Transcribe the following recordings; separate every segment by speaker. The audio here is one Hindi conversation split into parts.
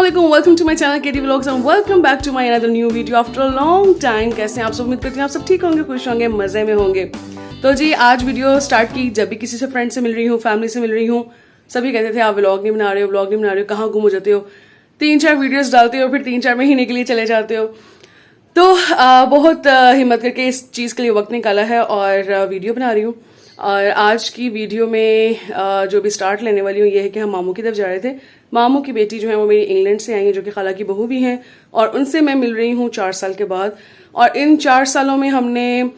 Speaker 1: अस्सलामुअलैकुम, welcome to my channel KT vlogs and welcome back to my another new video after a long time. कैसे हैं आप सब? उम्मीद करती हूँ आप सब ठीक होंगे, खुश होंगे, मज़े में होंगे। तो जी आज वीडियो स्टार्ट की जब भी किसी से फ्रेंड से मिल रही हूँ, फैमिली से मिल रही हूँ, सभी कहते थे आप व्लॉग नहीं बना रहे हो, व्लॉग नहीं बना रहे हो, कहाँ गुम हो जाते हो, 3-4 वीडियोज़ डालते हो फिर 3-4 महीने के लिए चले जाते हो। तो बहुत हिम्मत करके इस चीज़ के लिए वक्त निकाला है और वीडियो बना रही हूँ। और आज की वीडियो में जो भी स्टार्ट लेने वाली हूँ ये है कि हम मामू की तरफ जा रहे थे। मामू की बेटी जो है वो मेरी इंग्लैंड से आई है, जो कि खाला की बहू भी हैं, और उनसे मैं मिल रही हूँ 4 साल के बाद। और इन 4 सालों में हमने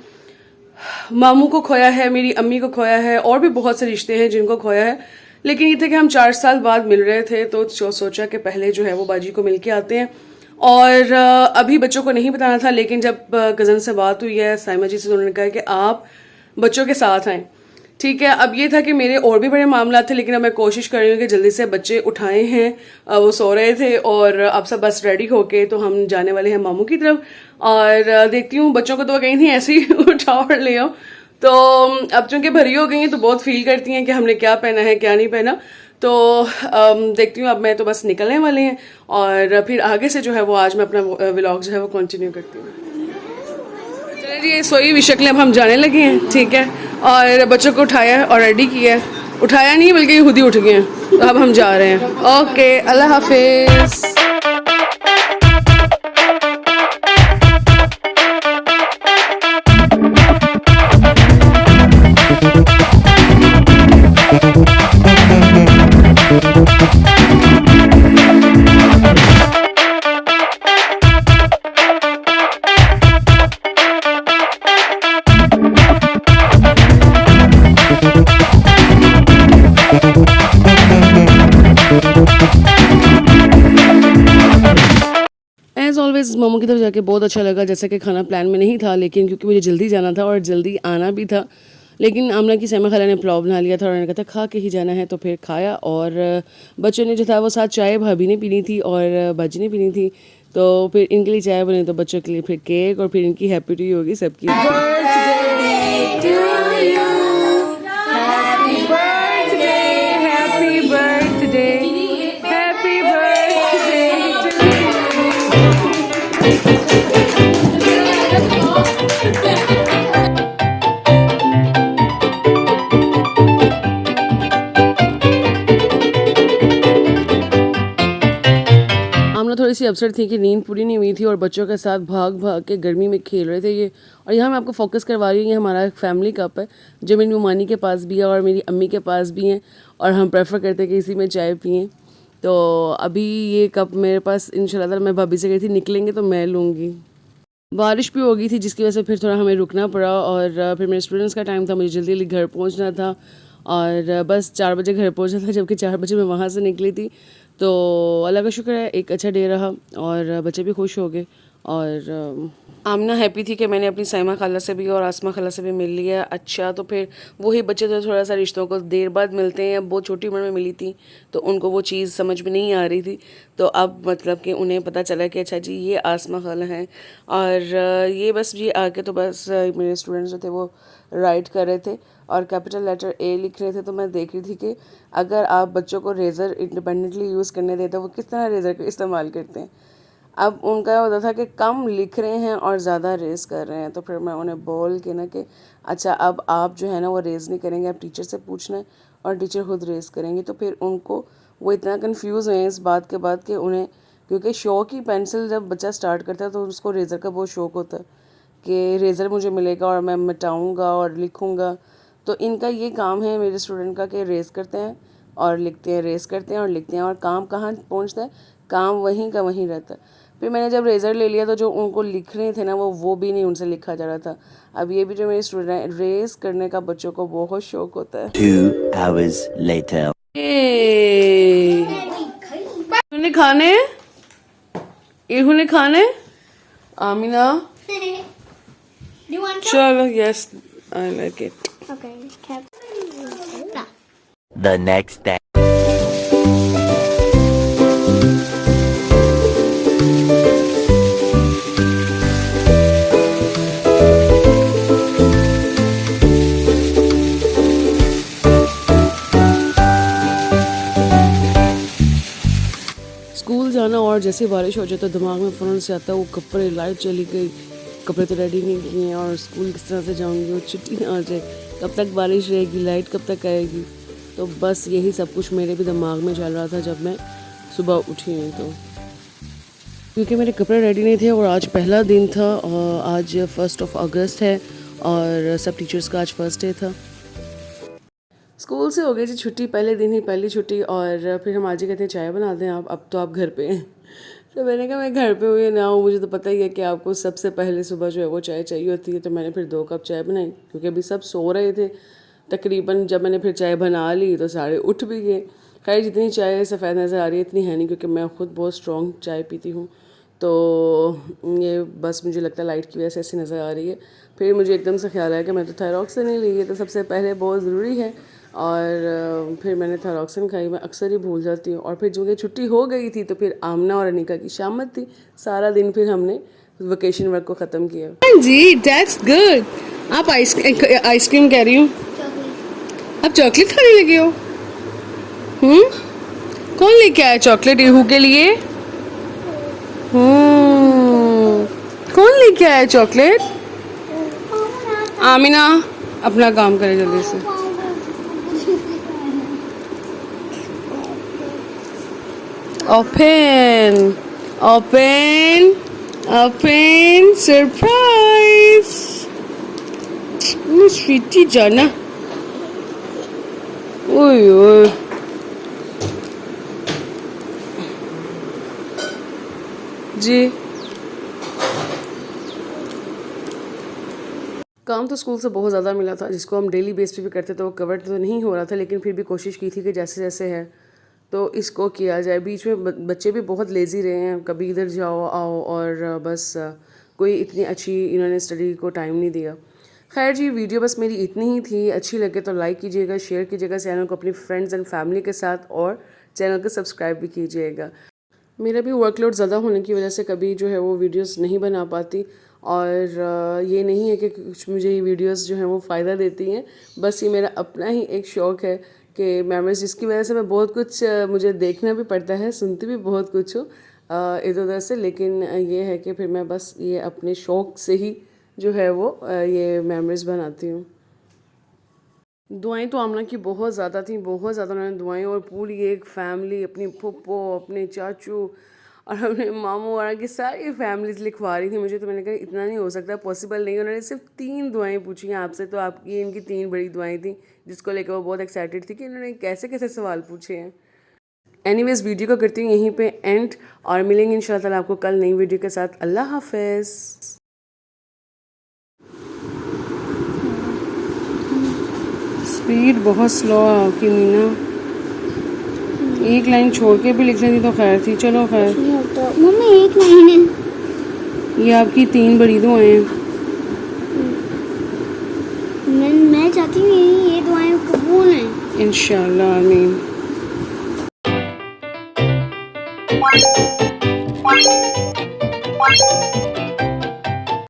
Speaker 1: मामू को खोया है, मेरी अम्मी को खोया है, और भी बहुत से रिश्ते हैं जिनको खोया है। लेकिन ये थे कि हम 4 साल बाद मिल रहे थे तो सोचा कि पहले जो है वो बाजी को मिल के आते हैं। और अभी बच्चों को नहीं बताना था, लेकिन जब कज़न से बात हुई है साइमा जी से, तो उन्होंने कहा कि आप बच्चों के साथ आएँ। ठीक है, अब ये था कि मेरे और भी बड़े मामला थे, लेकिन अब मैं कोशिश कर रही हूँ कि जल्दी से बच्चे उठाए हैं, वो सो रहे थे और अब सब बस रेडी होके तो हम जाने वाले हैं मामू की तरफ। और देखती हूँ, बच्चों को तो कहीं नहीं ऐसे ही उठाओ और ले आओ। तो अब चूंकि भरी हो गई हैं तो बहुत फील करती हैं कि हमने क्या पहना है क्या नहीं पहना। तो देखती हूँ, अब मैं तो बस निकलने वाले हैं और फिर आगे से जो है वो आज मैं अपना व्लॉग जो है वो कंटिन्यू करती हूँ। चलिए जी, सोई हुई शक्लें अब हम जाने लगे हैं, ठीक है। और बच्चों को उठाया और रेडी किया है, उठाया नहीं बल्कि खुद ही उठ गए हैं। तो अब हम जा रहे हैं। ओके, अल्लाह हाफिज। एज़ ऑलवेज मोमो की तरफ जाके बहुत अच्छा लगा। जैसे कि खाना प्लान में नहीं था, लेकिन क्योंकि मुझे जल्दी जाना था और जल्दी आना भी था, लेकिन आमना की सैमा खाला ने पुलाव बना लिया था और उन्होंने कहा था खा के ही जाना है, तो फिर खाया। और बच्चों ने जो था वो साथ चाय भाभी ने पीनी थी और बाजी ने पीनी थी, तो फिर इनके लिए चाय बनी, तो बच्चों के लिए फिर केक, और फिर इनकी हैप्पी टू होगी सबकी। थोड़ी सी अपसेट थी कि नींद पूरी नहीं हुई थी और बच्चों के साथ भाग भाग के गर्मी में खेल रहे थे ये। और यहाँ मैं आपको फोकस करवा रही हूँ, ये हमारा फैमिली कप है जो मेरी मुमानी के पास भी है और मेरी अम्मी के पास भी है, और हम प्रेफर करते हैं कि इसी में चाय पिएं। तो अभी ये कप मेरे पास इंशाल्लाह, मैं भाभी से कही थी निकलेंगे तो मैं लूँगी। बारिश भी हो गई थी जिसकी वजह से फिर थोड़ा हमें रुकना पड़ा, और फिर मेरे स्टूडेंट्स का टाइम था, मुझे जल्दी जल्दी घर पहुँचना था, और बस 4 बजे घर पहुँचना था, जबकि 4 बजे मैं वहाँ से निकली थी। तो अल्लाह का शुक्र है एक अच्छा डे रहा और बच्चे भी खुश हो गए। और आमना हैप्पी थी कि मैंने अपनी साइमा खाला से भी और आसमा खाला से भी मिल लिया। अच्छा, तो फिर वही बच्चे तो थोड़ा सा रिश्तों को देर बाद मिलते हैं, बहुत छोटी उम्र में मिली थी तो उनको वो चीज़ समझ में नहीं आ रही थी। तो अब मतलब कि उन्हें पता चला कि अच्छा जी ये आसमा खाला हैं। और ये बस ये आके तो बस मेरे स्टूडेंट्स जो थे वो राइट कर रहे थे और कैपिटल लेटर ए लिख रहे थे। तो मैं देख रही थी कि अगर आप बच्चों को रेज़र इंडिपेंडेंटली यूज़ करने देते वो किस तरह रेज़र का इस्तेमाल करते हैं। अब उनका होता था कि कम लिख रहे हैं और ज़्यादा रेस कर रहे हैं, तो फिर मैं उन्हें बोल के ना कि अच्छा अब आप जो है ना वो रेज़ नहीं करेंगे, आप टीचर से पूछना है और टीचर खुद रेस करेंगे। तो फिर उनको वो इतना कंफ्यूज हुए इस बात के बाद कि उन्हें, क्योंकि शौक ही पेंसिल जब बच्चा स्टार्ट करता है तो उसको रेज़र का बहुत शौक़ होता है कि रेज़र मुझे मिलेगा और मैं मिटाऊँगा और लिखूँगा। तो इनका ये काम है मेरे स्टूडेंट का कि रेस करते हैं और लिखते हैं, रेस करते हैं और लिखते हैं, और काम कहाँ पहुँचता है, काम वहीं का वहीं रहता है। फिर मैंने जब रेज़र ले लिया तो जो उनको लिख रहे थे ना वो भी नहीं उनसे लिखा जा रहा था। अब ये भी जो मेरे स्टूडेंट, रेस करने का बच्चों को बहुत शौक होता है।
Speaker 2: 2 hours later.
Speaker 1: इन्होंने खाने, इन्होंने खाने आमिना चलो, yes I like it.
Speaker 2: The next day.
Speaker 1: और जैसे ही बारिश हो जाए तो दिमाग में फ़ौरन से आता है वो कपड़े, लाइट चली गई, कपड़े तो रेडी नहीं किए हैं और स्कूल किस तरह से जाऊँगी और छुट्टी ना आ जाए, कब तक बारिश रहेगी, लाइट कब तक आएगी। तो बस यही सब कुछ मेरे भी दिमाग में चल रहा था जब मैं सुबह उठी हूँ। तो क्योंकि मेरे कपड़े रेडी नहीं थे और आज पहला दिन था और आज 1 अगस्त है और सब टीचर्स का आज फर्स्ट डे था। स्कूल से हो गई थी छुट्टी, पहले दिन ही पहली छुट्टी और फिर हम आज ही कहते हैं चाय बना दें आप, अब तो आप घर पे हैं। तो मैंने कहा मैं घर पे हूँ या ना हूँ, मुझे तो पता ही है कि आपको सबसे पहले सुबह जो है वो चाय चाहिए होती है। तो मैंने फिर 2 कप चाय बनाई क्योंकि अभी सब सो रहे थे तकरीबन। जब मैंने फिर चाय बना ली तो सारे उठ भी गए। खैर जितनी चाय सफ़ेद नज़र आ रही है इतनी है नहीं क्योंकि मैं ख़ुद बहुत स्ट्रॉन्ग चाय पीती हूँ, तो ये बस मुझे लगता है लाइट की वजह से ऐसी नज़र आ रही है। फिर मुझे एकदम से ख्याल आया कि मैं तो थायरॉक्सिन नहीं ली है, तो सबसे पहले बहुत ज़रूरी है। और फिर मैंने थायरॉक्सिन खाई, मैं अक्सर ही भूल जाती हूँ। और फिर जो कि छुट्टी हो गई थी तो फिर आमना और अनिका की शामत थी, सारा दिन फिर हमने वेकेशन वर्क को ख़त्म किया। जी दैट्स गुड। आप आइसक्रीम कह रही हूँ, आप चॉकलेट खाने लगे हो? कौन लेके आया चॉकलेट इहू के लिए? कौन लेके आया चॉकलेट? आमिना अपना काम करे जल्दी से। Open open open surprise. Sweetie जाना। ओए ओए जी। काम तो स्कूल से बहुत ज़्यादा मिला था जिसको हम डेली बेस पे भी करते, तो वो कवर तो नहीं हो रहा था, लेकिन फिर भी कोशिश की थी कि जैसे जैसे है तो इसको किया जाए। बीच में बच्चे भी बहुत लेज़ी रहे हैं, कभी इधर जाओ आओ और बस कोई इतनी अच्छी इन्होंने स्टडी को टाइम नहीं दिया। खैर जी, वीडियो बस मेरी इतनी ही थी। अच्छी लगे तो लाइक कीजिएगा, शेयर कीजिएगा चैनल को अपनी फ्रेंड्स एंड फैमिली के साथ और चैनल को सब्सक्राइब भी कीजिएगा। मेरा भी वर्कलोड ज़्यादा होने की वजह से कभी जो है वो वीडियोस नहीं बना पाती और ये नहीं है कि कुछ मुझे ये वीडियोस जो हैं वो फ़ायदा देती हैं, बस ये मेरा अपना ही एक शौक़ है कि मेमोरीज, जिसकी वजह से मैं बहुत कुछ मुझे देखना भी पड़ता है, सुनती भी बहुत कुछ हूँ इधर उधर से, लेकिन ये है कि फिर मैं बस ये अपने शौक़ से ही जो है वो ये मेमोरीज बनाती हूँ। दुआएं तो आमना की बहुत ज़्यादा थी, बहुत ज़्यादा उन्होंने दुआएं, और पूरी एक फैमिली, अपनी फुप्पो, अपने चाचू और अपने मामू वगैरह की सारी फैमिलीज लिखवा रही थी मुझे। तो मैंने कहा इतना नहीं हो सकता, पॉसिबल नहीं। उन्होंने सिर्फ 3 दुआएं पूछी हैं आपसे, तो आपकी इनकी 3 बड़ी दुआएं थी जिसको लेकर वो बहुत एक्साइटेड थी कि इन्होंने कैसे कैसे सवाल पूछे हैं। एनीवेज, वीडियो को करती हूँ यहीं पे एंड और मिलेंगे इंशाल्लाह ताला आपको कल नई वीडियो के साथ। अल्लाह हाफिज़। स्पीड बहुत स्लो है आपकी मीना, एक लाइन छोड़ के भी लिख लेती तो खैर थी। चलो खैर,
Speaker 3: मम्मी एक लाइन है।
Speaker 1: ये आपकी 3 बड़ी दुआएं हैं।
Speaker 3: मैं चाहती हूँ ये दुआएं कबूल हैं
Speaker 1: इंशाल्लाह, आमीन।